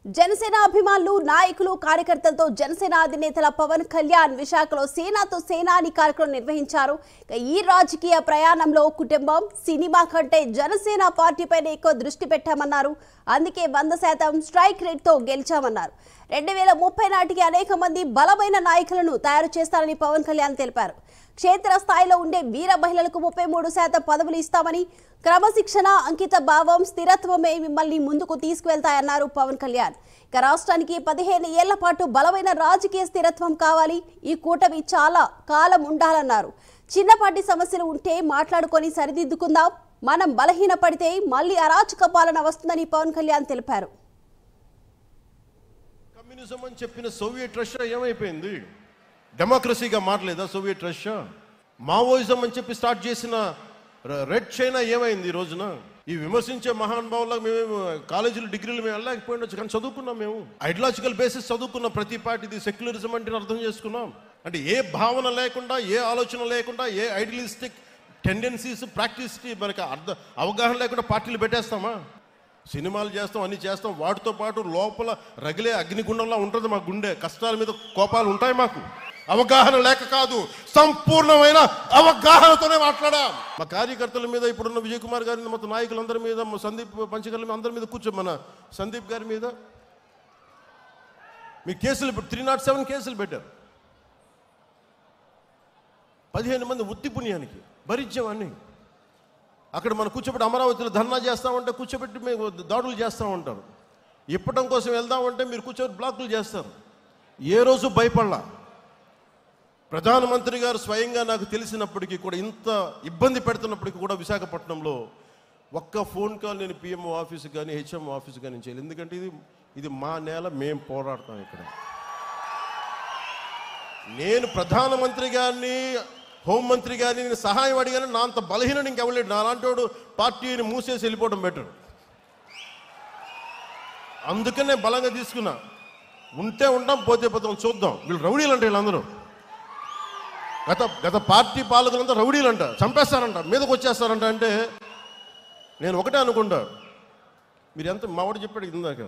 జనసేన అభిమానులు నాయకులు కార్యకర్తలతో జనసేన అధినేతల పవన్ కళ్యాణ్ విశాఖలో సేనాతో సేనాని కార్యక్రమం నిర్వహించారు. ఈ రాజకీయ ప్రయాణంలో కుటుంబం సినిమా కంటే జనసేన పార్టీపైనే ఎక్కువ దృష్టి పెట్టామన్నారు. అందుకే 100% స్ట్రైక్ రేట్ తో గెలిచామన్నారు. 2030 నాటికి అనేక మంది బలమైన నాయకులను తయారు చేస్తారని పవన్ కళ్యాణ్ తెలిపారు. క్షేత్ర స్థాయిలో ఉండే వీర మహిళలకు 33% పదవులు ఇస్తామని, క్రమశిక్షణ, అంకిత భావం, స్థిరత్వమే మిమ్మల్ని ముందుకు తీసుకువెళ్తాయన్నారు పవన్ కళ్యాణ్. ఇక రాష్ట్రానికి 15 ఏళ్ల పాటు బలమైన రాజకీయ స్థిరత్వం కావాలి. ఈ కూటమి చాలా కాలం ఉండాలన్నారు. చిన్నపాటి సమస్యలు ఉంటే మాట్లాడుకొని సరిదిద్దుకుందాం. మనం బలహీనపడితే మళ్ళీ అరాచక పాలన వస్తుందని పవన్ కళ్యాణ్ తెలిపారు. కమ్యూనిజం అని చెప్పిన సోవియట్ రష్యా ఏమైపోయింది? డెమోక్రసీగా మారలేదా సోవియట్ రష్యా? మావోయిజం అని చెప్పి స్టార్ట్ చేసిన రెడ్ చైనా ఏమైంది ఈ రోజున? ఈ విమర్శించే మహానుభావులకు మేము కాలేజీలు డిగ్రీలు మేము వెళ్ళలేకపోయినచ్చు, కానీ చదువుకున్నాం. మేము ఐడియాలజికల్ బేసిస్ చదువుకున్నాం. ప్రతి పార్టీది సెక్యులరిజం అంటే అర్థం చేసుకున్నాం. అంటే ఏ భావన లేకుండా, ఏ ఆలోచన లేకుండా, ఏ ఐడియలిస్టిక్ టెండెన్సీస్ ప్రాక్టీస్ మనకి అవగాహన లేకుండా పార్టీలు పెట్టేస్తామా? సినిమాలు చేస్తాం, అన్ని చేస్తాం. వాటితో పాటు లోపల రగిలే అగ్నిగుండంలా ఉంటుంది మా గుండె. కష్టాల మీద కోపాలు ఉంటాయి మాకు. అవగాహన లేక కాదు, సంపూర్ణమైన అవగాహనతోనే మాట్లాడాం. మా కార్యకర్తల మీద, ఇప్పుడున్న విజయ్ కుమార్ గారి మొత్తం నాయకులందరి మీద, సందీప్ పంచకర్ల మీద, అందరి మీద మన సందీప్ గారి మీద మీ కేసులు 307 కేసులు పెట్టారు. 15 మంది ఉత్తి పుణ్యానికి భరించామని. అక్కడ మనం కూర్చోబెట్టి అమరావతిలో ధర్నా చేస్తామంటే కూర్చోబెట్టి మేము దాడులు చేస్తూ ఉంటారు. ఇప్పటం కోసం వెళ్దామంటే మీరు కూర్చోబెట్టి బ్లాకులు చేస్తారు. ఏ రోజు భయపడలా. ప్రధానమంత్రి గారు స్వయంగా నాకు తెలిసినప్పటికీ కూడా, ఇంత ఇబ్బంది పెడుతున్నప్పటికీ కూడా విశాఖపట్నంలో ఒక్క ఫోన్ కాల్ నేను పిఎంఓ ఆఫీస్కి కానీ హెచ్ఎంఓ ఆఫీస్కి కానీ చేయాలి. ఎందుకంటే ఇది మా నేల, మేము పోరాడతాం ఇక్కడ. నేను ప్రధానమంత్రి గారిని, హోంమంత్రి గారిని నేను సహాయం అడిగాను. నా అంత బలహీనం ఇంకెవలేడు. నాలాంటి వాడు పార్టీని మూసేసి వెళ్ళిపోవడం బెటర్. అందుకనే బలంగా తీసుకున్నా. ఉంటే ఉంటాం, పోతే పోతాం, చూద్దాం. వీళ్ళు రౌడీలు అంటే వీళ్ళందరూ గత పార్టీ పాలకులంతా రౌడీలు అంట, చంపేస్తారంట, మీదకి వచ్చేస్తారంట. అంటే నేను ఒకటే అనుకుంటా, మీరు ఎంత మావాడు చెప్పాడు ఇందాక,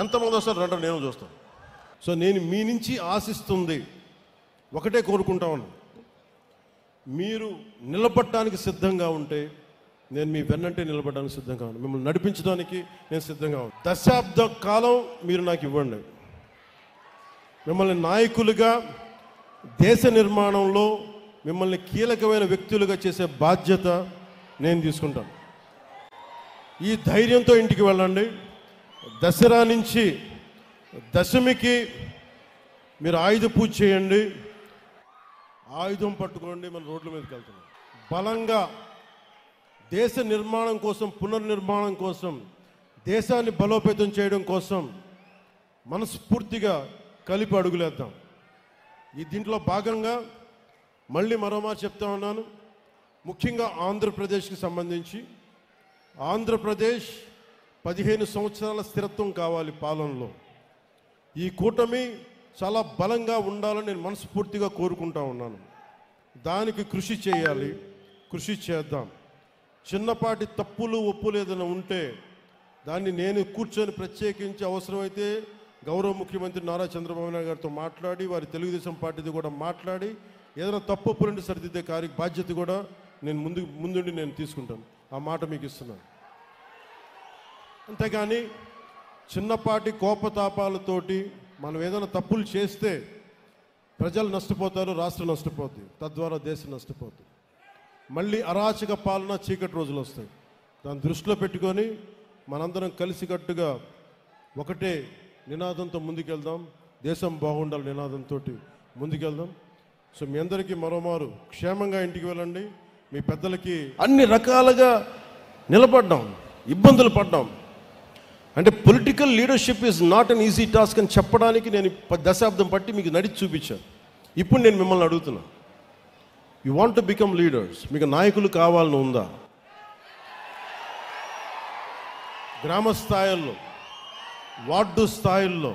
ఎంతమంది వస్తారు అంటే నేను చూస్తాను. సో నేను మీ నుంచి ఆశిస్తుంది ఒకటే కోరుకుంటా ఉన్నాను. మీరు నిలబడటానికి సిద్ధంగా ఉంటే నేను మీ వెన్నంటే నిలబడడానికి సిద్ధంగా ఉన్నాను. మిమ్మల్ని నడిపించడానికి నేను సిద్ధంగా ఉన్నాను. దశాబ్ద కాలం మీరు నాకు ఇవ్వండి. మిమ్మల్ని నాయకులుగా, దేశ నిర్మాణంలో మిమ్మల్ని కీలకమైన వ్యక్తులుగా చేసే బాధ్యత నేను తీసుకుంటాను. ఈ ధైర్యంతో ఇంటికి వెళ్ళండి. దసరా నుంచి దశమికి మీరు ఆయుధ పూజ చేయండి. ఆయుధం పట్టుకోండి. మన రోడ్ల మీదకి వెళ్తున్నాం. బలంగా దేశ నిర్మాణం కోసం, పునర్నిర్మాణం కోసం, దేశాన్ని బలోపేతం చేయడం కోసం మనస్ఫూర్తిగా కలిపి అడుగులేద్దాం. దీంట్లో భాగంగా మళ్ళీ మరోమారు చెప్తా ఉన్నాను, ముఖ్యంగా ఆంధ్రప్రదేశ్కి సంబంధించి. ఆంధ్రప్రదేశ్ 15 సంవత్సరాల స్థిరత్వం కావాలి పాలనలో. ఈ కూటమి చాలా బలంగా ఉండాలని నేను మనస్ఫూర్తిగా కోరుకుంటా ఉన్నాను. దానికి కృషి చేయాలి, కృషి చేద్దాం. చిన్నపాటి తప్పులు, ఒప్పులు ఏదైనా ఉంటే దాన్ని నేను కూర్చొని ప్రత్యేకించి అవసరమైతే గౌరవ ముఖ్యమంత్రి నారా చంద్రబాబు నాయుడు గారితో మాట్లాడి, వారి తెలుగుదేశం పార్టీతో కూడా మాట్లాడి, ఏదైనా తప్పు ఒప్పులుంటే సరిదిద్దే బాధ్యత కూడా నేను ముందుండి నేను తీసుకుంటాను. ఆ మాట మీకు ఇస్తున్నాను. అంతేగాని చిన్నపాటి కోపతాపాలతోటి మనం ఏదైనా తప్పులు చేస్తే ప్రజలు నష్టపోతారు, రాష్ట్రం నష్టపోతుంది, తద్వారా దేశం నష్టపోతుంది. మళ్ళీ అరాచక పాలన, చీకటి రోజులు వస్తాయి. దాన్ని దృష్టిలో పెట్టుకొని మనందరం కలిసికట్టుగా ఒకటే నినాదంతో ముందుకెళ్దాం. దేశం బాగుండాలి నినాదంతో ముందుకెళ్దాం. సో మీ అందరికీ మరోమారు క్షేమంగా ఇంటికి వెళ్ళండి. మీ పెద్దలకి అన్ని రకాలుగా నిలబడ్డాం, ఇబ్బందులు పడ్డాం. అంటే political leadership is not an easy task అని చెప్పడానికి నేను దశాబ్దం పట్టి మీకు నడిచి చూపించాను. ఇప్పుడు నేను మిమ్మల్ని అడుగుతున్నా, you want to become leaders. మీకు నాయకులు కావాలని ఉందా? గ్రామ స్థాయిల్లో, వార్డు స్థాయిల్లో,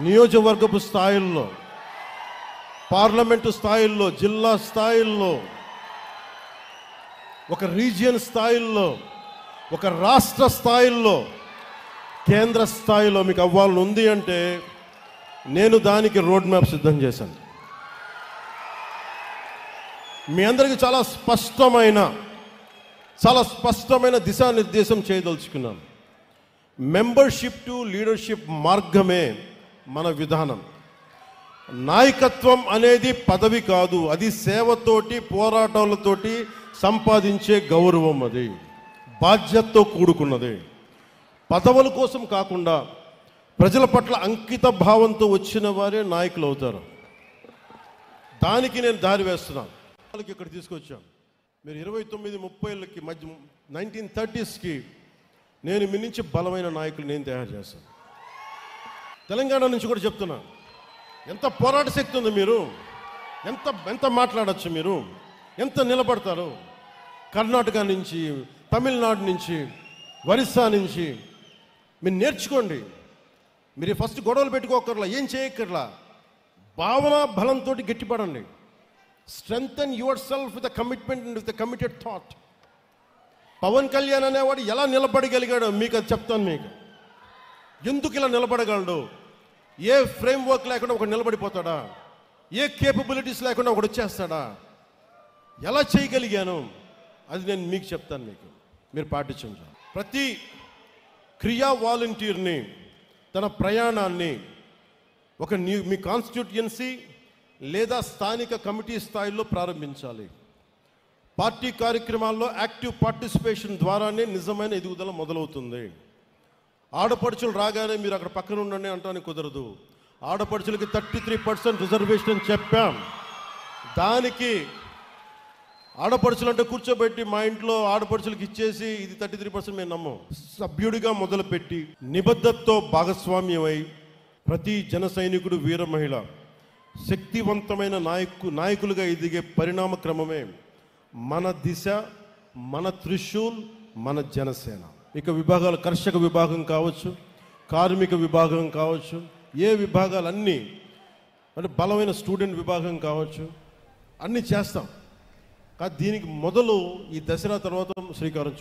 నియోజకవర్గపు స్థాయిల్లో, పార్లమెంటు స్థాయిల్లో, జిల్లా స్థాయిల్లో, ఒక రీజియన్ స్థాయిల్లో, ఒక రాష్ట్ర స్థాయిల్లో కేంద్ర స్థాయిలో మీకు అవ్వాలని ఉంది అంటే నేను దానికి రోడ్ మ్యాప్ సిద్ధం చేశాను. మీ అందరికీ చాలా స్పష్టమైన దిశానిర్దేశం చేయదలుచుకున్నాను. మెంబర్షిప్ టు లీడర్షిప్ మార్గమే మన విధానం. నాయకత్వం అనేది పదవి కాదు, అది సేవతోటి పోరాటాలతోటి సంపాదించే గౌరవం. అది బాధ్యతతో కూడుకున్నది. పదవుల కోసం కాకుండా ప్రజల పట్ల అంకిత భావంతో వచ్చిన వారే నాయకులు అవుతారు. దానికి నేను దారి వేస్తున్నాను. వాళ్ళకి ఇక్కడ తీసుకొచ్చాను. మీరు 29-30 మధ్య 1930sకి నేను మీ నుంచి బలమైన నాయకులు నేను తయారు చేస్తాను. తెలంగాణ నుంచి కూడా చెప్తున్నాను. ఎంత పోరాట శక్తి ఉంది, మీరు ఎంత మాట్లాడచ్చు, మీరు ఎంత నిలబడతారు. కర్ణాటక నుంచి, తమిళనాడు నుంచి, ఒరిస్సా నుంచి మీరు నేర్చుకోండి. మీరు ఫస్ట్ గొడవలు పెట్టుకోకర్లా, ఏం చేయక్కర్లా, భావన బలంతో గట్టిపడండి. Strengthen yourself with commitment and with committed thought. Pawan Kalyan అనేవాడు ఎలా నిలబడగలిగాడో మీకు అది చెప్తాను. మీకు ఎందుకు ఇలా నిలబడగలడు? ఏ ఫ్రేమ్వర్క్ లేకుండా ఒకడు నిలబడిపోతాడా? ఏ కేపబిలిటీస్ లేకుండా ఒకడు వచ్చేస్తాడా? ఎలా చేయగలిగాను అది నేను మీకు చెప్తాను. మీరు పాటించండి. ప్రతి క్రియా వాలంటీర్ని తన ప్రయాణాన్ని మీ కాన్స్టిట్యూయన్సీ లేదా స్థానిక కమిటీ స్థాయిలో ప్రారంభించాలి. పార్టీ కార్యక్రమాల్లో యాక్టివ్ పార్టిసిపేషన్ ద్వారానే నిజమైన ఎదుగుదల మొదలవుతుంది. ఆడపడుచులు రాగానే మీరు అక్కడ పక్కన ఉండండి అంటానికి కుదరదు. ఆడపడుచులకి 33% రిజర్వేషన్ అని చెప్పాం. దానికి ఆడపడుచులు అంటే కూర్చోబెట్టి మా ఇంట్లో ఆడపడుచులకి ఇచ్చేసి ఇది 33% మేము నమ్మం. సభ్యుడిగా మొదలుపెట్టి నిబద్ధతతో భాగస్వామ్యమై ప్రతి జన సైనికుడు, వీర మహిళ శక్తివంతమైన నాయకులుగా ఎదిగే పరిణామ క్రమమే మన దిశ, మన త్రిశూల్, మన జనసేన. ఇక విభాగాలు కర్షక విభాగం కావచ్చు, కార్మిక విభాగం కావచ్చు, ఏ విభాగాలన్నీ అంటే బలమైన స్టూడెంట్ విభాగం కావచ్చు, అన్నీ చేస్తాం. కానీ దీనికి మొదలు ఈ దసరా తర్వాత శ్రీకారం